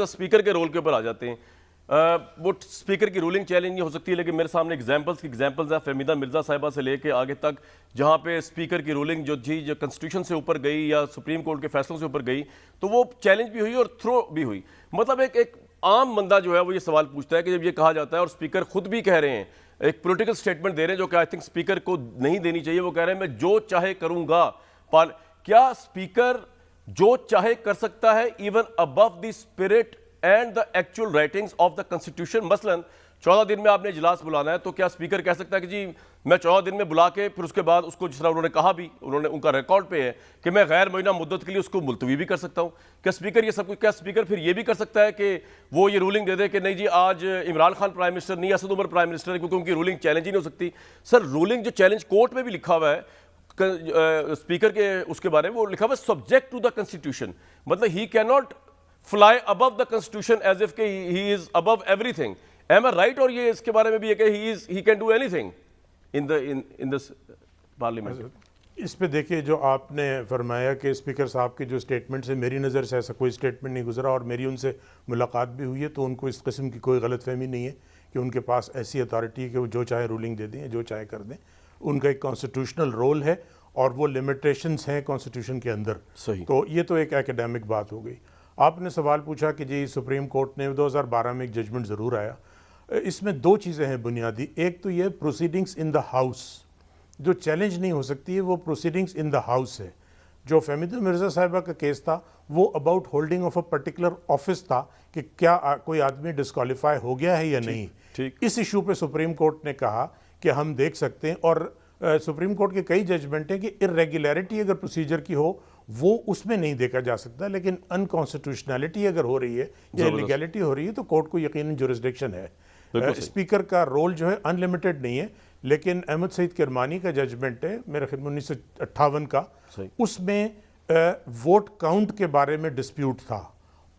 Speaker کے role کے اوپر آ جاتے ہیں. وہ اسپیکر کی رولنگ چیلنج نہیں ہو سکتی, لیکن میرے سامنے ایگزامپلز ہیں فہمیدہ مرزا صاحبہ سے لے کے آگے تک, جہاں پہ اسپیکر کی رولنگ جو کنسٹیٹیوشن سے اوپر گئی یا سپریم کورٹ کے فیصلوں سے اوپر گئی, تو وہ چیلنج بھی ہوئی اور تھرو بھی ہوئی. مطلب ایک عام بندہ جو ہے وہ یہ سوال پوچھتا ہے کہ جب یہ کہا جاتا ہے, اور اسپیکر خود بھی کہہ رہے ہیں, ایک پولیٹیکل سٹیٹمنٹ دے رہے ہیں جو کہ آئی تھنک اسپیکر کو نہیں دینی چاہیے, وہ کہہ رہے ہیں میں جو چاہے کروں گا. کیا اسپیکر جو چاہے کر سکتا ہے even above the spirit and the actual writings of the constitution? مثلاً 14 دن میں آپ نے اجلاس بلانا ہے, تو کیا اسپیکر کہہ سکتا ہے کہ جی میں 14 دن میں بلا کے پھر اس کے بعد اس کو جس طرح انہوں نے کہا بھی, ان کا ریکارڈ پہ ہے کہ میں غیر معینہ مدت کے لیے اس کو ملتوی بھی کر سکتا ہوں؟ کیا اسپیکر یہ سب کچھ, کیا اسپیکر پھر یہ بھی کر سکتا ہے کہ وہ یہ رولنگ دے دے کہ نہیں جی آج عمران خان پرائم منسٹر نہیں, اسد عمر پرائم منسٹر ہے, کیونکہ ان کی رولنگ چیلنج ہی نہیں ہو سکتی؟ سر رولنگ جو چیلنج کورٹ میں بھی لکھا ہوا ہے اسپیکر کے اس کے بارے میں, وہ لکھا ہوا ہے سبجیکٹ ٹو دا کنسٹیٹیوشن. مطلب he can not fly above the constitution as if کہ he is above everything. Am I right? اور یہ اس کے بارے میں بھی ہے کہ he can do anything in this parliament. اس پہ دیکھیے جو آپ نے فرمایا کہ اسپیکر صاحب کے جو اسٹیٹمنٹس ہیں, میری نظر سے ایسا کوئی اسٹیٹمنٹ نہیں گزرا, اور میری ان سے ملاقات بھی ہوئی ہے, تو ان کو اس قسم کی کوئی غلط فہمی نہیں ہے کہ ان کے پاس ایسی اتھارٹی ہے کہ وہ جو چاہے رولنگ دے دیں, جو چاہے کر دیں. ان کا ایک کانسٹیٹیوشنل رول ہے اور وہ لمیٹیشنز ہیں کانسٹیٹیوشن کے اندر. صحیح. تو یہ تو ایک ایکیڈیمک بات ہو گئی. آپ نے سوال پوچھا کہ جی سپریم کورٹ نے 2012 میں ایک ججمنٹ ضرور آیا. اس میں دو چیزیں ہیں بنیادی. ایک تو یہ پروسیڈنگز ان دا ہاؤس, جو چیلنج نہیں ہو سکتی ہے وہ پروسیڈنگز ان دا ہاؤس ہے. جو فہمیدہ مرزا صاحبہ کا کیس تھا وہ about holding of a particular office تھا کہ کیا کوئی آدمی ڈسکوالیفائی ہو گیا ہے یا نہیں. اس ایشو پہ سپریم کورٹ نے کہا کہ ہم دیکھ سکتے ہیں, اور سپریم کورٹ کے کئی ججمنٹ ہیں کہ ارریگولیرٹی اگر پروسیجر کی ہو وہ اس میں نہیں دیکھا جا سکتا, لیکن انکانسٹیٹیوشنلٹی اگر ہو رہی ہے یا انلیگلٹی ہو رہی ہے تو کورٹ کو یقیناً جورسڈکشن ہے. اسپیکر کا رول جو ہے ان لمیٹڈ نہیں ہے, لیکن احمد سعید کرمانی کا ججمنٹ ہے میرے خیال میں 1958 کا, اس میں ووٹ کاؤنٹ کے بارے میں ڈسپیوٹ تھا,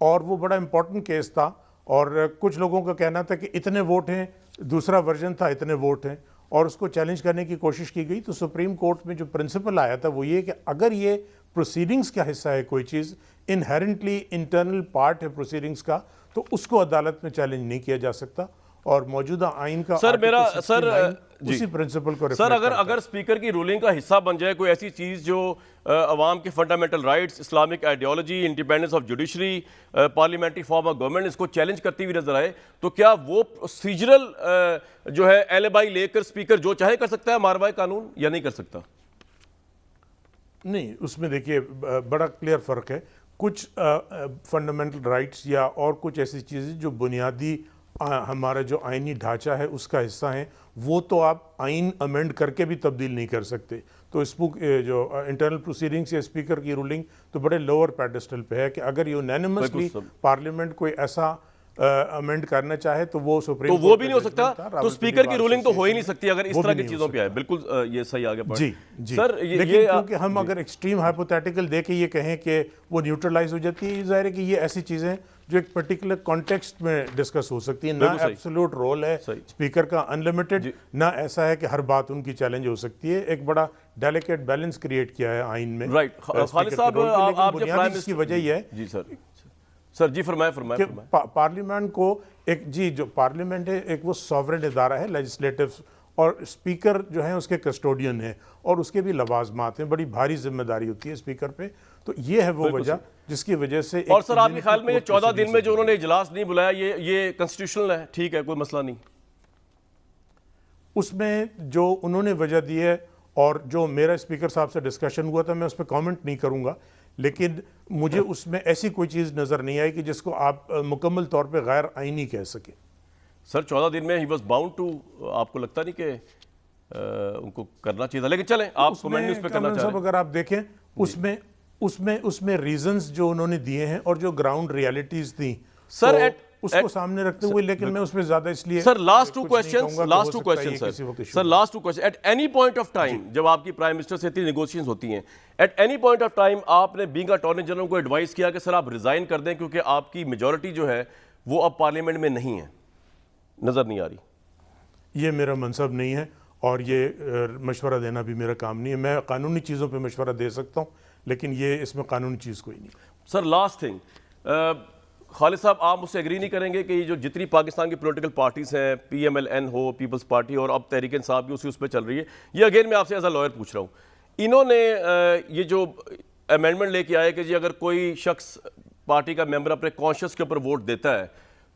اور وہ بڑا امپورٹنٹ کیس تھا, اور کچھ لوگوں کا کہنا تھا کہ اتنے ووٹ ہیں, دوسرا ورژن تھا اتنے ووٹ ہیں, اور اس کو چیلنج کرنے کی کوشش کی گئی. تو سپریم کورٹ میں جو پرنسپل آیا تھا وہ یہ کہ اگر یہ پروسیڈنگز کا حصہ ہے کوئی چیز, انہیرنٹلی انٹرنل پارٹ ہے پروسیڈنگز کا, تو اس کو عدالت میں چیلنج نہیں کیا جا سکتا. اور موجودہ آئین کا اسی پرنسپل کو سر اگر اسپیکر کی رولنگ کا حصہ بن جائے کوئی ایسی چیز جو عوام کے fundamental rights, Islamic ideology, independence of judiciary, parliamentary form of government, اس کو چیلنج کرتی ہوئی نظر آئے, تو کیا وہ پروسیجرل جو ہے ایلیبائی لے کر اسپیکر جو چاہے کر سکتا ہے ماروائے قانون, یا نہیں کر سکتا؟ نہیں, اس میں دیکھیے بڑا کلیئر فرق ہے. کچھ فنڈامنٹل رائٹس یا اور کچھ ایسی چیزیں جو بنیادی ہمارا جو آئینی ڈھانچہ ہے اس کا حصہ ہیں, وہ تو آپ آئین امینڈ کر کے بھی تبدیل نہیں کر سکتے. تو اس جو انٹرنل پروسیڈنگز یا اسپیکر کی رولنگ تو بڑے لوور پیڈسٹل پہ ہے کہ اگر یونینیمسلی پارلیمنٹ کوئی ایسا امینڈ کرنا چاہے تو وہ سپریم تو وہ بھی نہیں ہو سکتا, تو اسپیکر کی رولنگ تو ہو ہی نہیں سکتی اگر اس طرح کی چیزوں پہ آئے. بالکل یہ صحیح آگے پڑھ. جی سر, لیکن کیونکہ ہم اگر ایکسٹریم ہائپوتھیٹیکل دے کے یہ کہیں کہ وہ نیوٹرلائز ہو جاتی ہے, ظاہر ہے کہ یہ ایسی چیزیں جو ایک پرٹیکولر کانٹیکسٹ میں ڈسکس ہو سکتی ہیں. نہ ایبسولوٹ رول ہے اسپیکر کا انلمیٹڈ, نہ ایسا ہے کہ ہر بات ان کی چیلنج ہو سکتی ہے. ایک بڑا ڈیلیکیٹ بیلنس کریٹ کیا ہے آئین میں. رائٹ. خالد صاحب آپ جب بنیادی اس کی وجہ یہ ہے جی سر جی فرمائیں پارلیمنٹ کو ایک جو پارلیمنٹ ہے ایک وہ سوورن ادارہ ہے لیجسلیٹو, اور اسپیکر جو ہیں اس کے کسٹوڈین ہیں, اور اس کے بھی لوازمات ہیں, بڑی بھاری ذمہ داری ہوتی ہے اسپیکر پہ. تو یہ ہے وہ وجہ جس کی وجہ سے. اور سر آپ کے خیال میں یہ 14 دن میں جو انہوں نے اجلاس نہیں بلایا یہ کنسٹیٹیوشنل ہے؟ ٹھیک ہے, کوئی مسئلہ نہیں. اس میں جو انہوں نے وجہ دی ہے, اور جو میرا اسپیکر صاحب سے ڈسکشن ہوا تھا, میں اس پہ کامنٹ نہیں کروں گا, لیکن مجھے اس میں ایسی کوئی چیز نظر نہیں آئی کہ جس کو آپ مکمل طور پہ غیر آئینی کہہ سکیں. سر 14 دن میں ہی واز باؤنڈ ٹو, آپ کو لگتا نہیں کہ ان کو کرنا چاہیے تھا؟ لیکن چلیں آپ کمنٹ اس پہ کرنا چاہ رہے ہیں. اگر آپ دیکھیں اس میں ریزنز جو انہوں نے دیے ہیں اور جو گراؤنڈ ریالٹیز تھیں سر اس کو سامنے رکھتے ہوئے, لیکن میں اس میں زیادہ اس لیے sir last two question at any point of time جب آپ کی پرائم منسٹر سے اتنی نیگوشیشنز ہوتی ہیں, at any point of time آپ نے بینگ اٹارنی جنرل کو ایڈوائز کیا کہ سر آپ ریزائن کر دیں کیونکہ آپ کی میجورٹی جو ہے وہ اب پارلیمنٹ میں نہیں ہے, نظر نہیں آ رہی؟ یہ میرا منصب نہیں ہے اور یہ مشورہ دینا بھی میرا کام نہیں ہے. میں قانونی چیزوں پہ مشورہ دے سکتا ہوں, لیکن یہ اس میں قانونی چیز کوئی نہیں. سر لاسٹ تھنگ, خالد صاحب آپ مجھ سے ایگری نہیں کریں گے کہ یہ جو جتنی پاکستان کی پولیٹیکل پارٹیز ہیں پی ایم ایل این ہو, پیپلز پارٹی اور اب تحریک انصاف بھی اس پہ چل رہی ہے, یہ اگین میں آپ سے ایز اے لائر پوچھ رہا ہوں, انہوں نے یہ جو امینڈمنٹ لے کے آئے کہ جی اگر کوئی شخص پارٹی کا ممبر اپنے کانشیس کے اوپر ووٹ دیتا ہے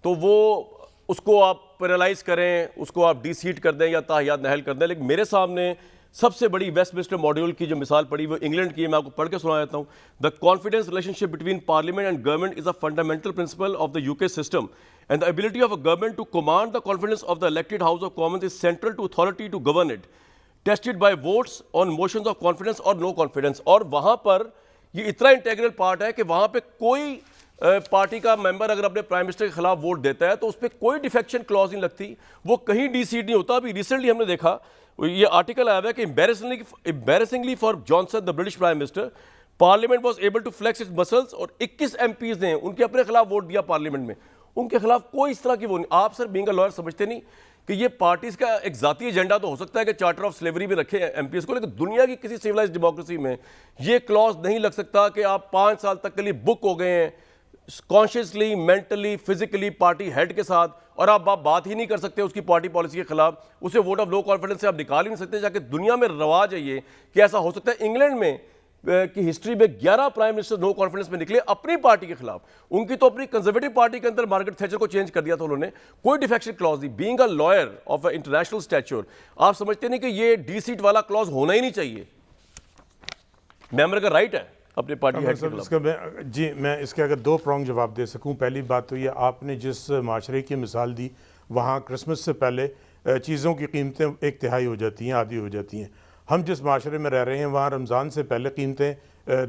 تو وہ اس کو آپ پینلائز کریں, اس کو آپ ڈی سیٹ کر دیں یا تاحیات نہل کر دیں, لیکن میرے سامنے سب سے بڑی ویسٹ منسٹر ماڈیول کی جو مثال پڑی وہ انگلینڈ کی ہے, میں آپ کو پڑھ کے سنا دیتا ہوں. The confidence relationship between parliament and government is a fundamental principle of the UK system and the ability of a government to command the confidence of the elected House of Commons is central to authority to govern it tested by votes on motions of confidence اور no confidence. اور وہاں پر یہ اتنا integral part ہے کہ وہاں پہ کوئی پارٹی کا ممبر اگر اپنے پرائم منسٹر کے خلاف ووٹ دیتا ہے تو اس پہ کوئی ڈیفیکشن کلوز نہیں لگتی, وہ کہیں ڈی سیٹ نہیں ہوتا. ابھی ریسنٹلی ہم نے دیکھا یہ آرٹیکل آیا ہوا ہے کہ embarrassingly for Johnson the British prime minister parliament was able to flex its muscles, اور 21 MPs نے ان کے اپنے خلاف ووٹ دیا پارلیمنٹ میں, ان کے خلاف کوئی اس طرح کی وہ نہیں. آپ سر بینگ اے لائر سمجھتے نہیں کہ یہ پارٹیز کا ایک ذاتی ایجنڈا تو ہو سکتا ہے کہ چارٹر آف سلیوری میں رکھے MPs کو, لیکن دنیا کی کسی سیولائز ڈیموکریسی میں یہ کلوز نہیں لگ سکتا کہ آپ 5 سال تک کے لیے بک ہو گئے ہیں consciously, mentally, physically party head کے ساتھ, اور آپ بات ہی نہیں کر سکتے اس کی پارٹی پالیسی کے خلاف, اسے ووٹ آف لو کانفیڈنس سے آپ نکال ہی نہیں سکتے. جا کے دنیا میں رواج ہے یہ کہ ایسا ہو سکتا ہے. انگلینڈ میں کی ہسٹری میں 11 پرائم منسٹر نو کانفیڈنس میں نکلے اپنی پارٹی کے خلاف. ان کی تو اپنی کنزرویٹو پارٹی کے اندر مارگریٹ تھیچر کو چینج کر دیا تھا انہوں نے, کوئی ڈیفیکشن کلوز نہیں. Being a lawyer of a international stature آپ سمجھتے نہیں کہ یہ ڈی سیٹ والا کلوز ہونا ہی نہیں چاہیے؟ ممبر کا رائٹ ہے اپنے پارٹی ہیڈ کے خلاف. جی میں اس کے اگر 2 پرونگ جواب دے سکوں. پہلی بات تو یہ آپ نے جس معاشرے کی مثال دی وہاں کرسمس سے پہلے چیزوں کی قیمتیں 1/3 ہو جاتی ہیں, آدھی ہو جاتی ہیں. ہم جس معاشرے میں رہ رہے ہیں وہاں رمضان سے پہلے قیمتیں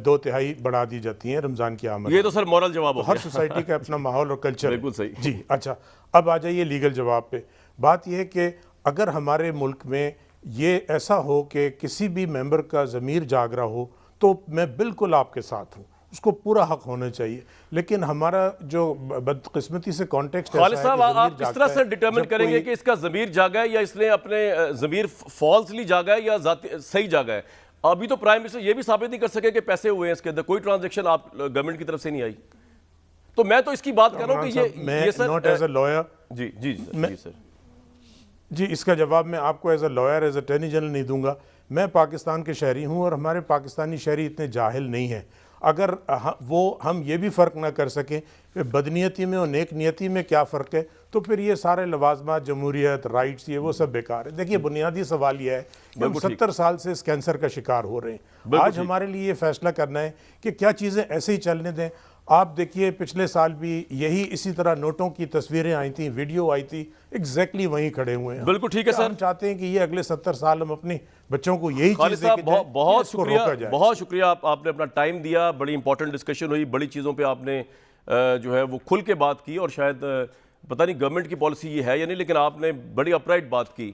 2/3 بڑھا دی جاتی ہیں رمضان کی آمد. یہ تو سر مورل جواب ہو ہر سوسائٹی کا اپنا ماحول اور کلچر. بالکل صحیح. جی اچھا, اب آ جائیے لیگل جواب پہ. بات یہ ہے کہ اگر ہمارے ملک میں یہ ایسا ہو کہ کسی بھی ممبر کا ضمیر جاگ رہا ہو تو میں بالکل آپ کے ساتھ ہوں, اس کو پورا حق ہونا چاہیے. لیکن ہمارا جو بدقسمتی سے کانٹیکسٹ خالد صاحب آپ کس طرح سے ڈٹرمن کریں گے کہ اس کا ضمیر جاگا ہے یا اس نے اپنے ضمیر فالسلی جاگا ہے یا صحیح جاگا ہے؟ ابھی تو پرائم منسٹر یہ بھی ثابت نہیں کر سکے کہ پیسے ہوئے ہیں اس کے اندر, کوئی ٹرانزیکشن آپ گورنمنٹ کی طرف سے نہیں آئی. تو میں تو اس کی بات کر رہا ہوں کہ یہ sir not as a lawyer. جی جی سر جی اس کا جواب میں آپ کو as a lawyer as attorney general نہیں دوں گا. میں پاکستان کے شہری ہوں اور ہمارے پاکستانی شہری اتنے جاہل نہیں ہیں. اگر ہم یہ بھی فرق نہ کر سکیں کہ بدنیتی میں اور نیک نیتی میں کیا فرق ہے تو پھر یہ سارے لوازمات, جمہوریت, رائٹس, یہ وہ سب بیکار ہے. دیکھیے بنیادی سوال یہ ہے کہ ہم 70 سال سے اس کینسر کا شکار ہو رہے ہیں. آج ہمارے لیے یہ فیصلہ کرنا ہے کہ کیا چیزیں ایسے ہی چلنے دیں. آپ دیکھیے پچھلے سال بھی یہی اسی طرح نوٹوں کی تصویریں آئی تھیں, ویڈیو آئی تھی, ایگزیکٹلی وہیں کھڑے ہوئے ہیں. بالکل ٹھیک ہے سر. ہم چاہتے ہیں کہ یہ اگلے 70 سال ہم اپنی بچوں کو یہی خالد چیز صاحب بہت شکریہ, بہت شکریہ. آپ نے اپنا ٹائم دیا, بڑی امپورٹنٹ ڈسکشن ہوئی, بڑی چیزوں پہ آپ نے جو ہے وہ کھل کے بات کی, اور شاید پتہ نہیں گورنمنٹ کی پالیسی یہ ہے یا نہیں لیکن آپ نے بڑی اپرائٹ بات کی.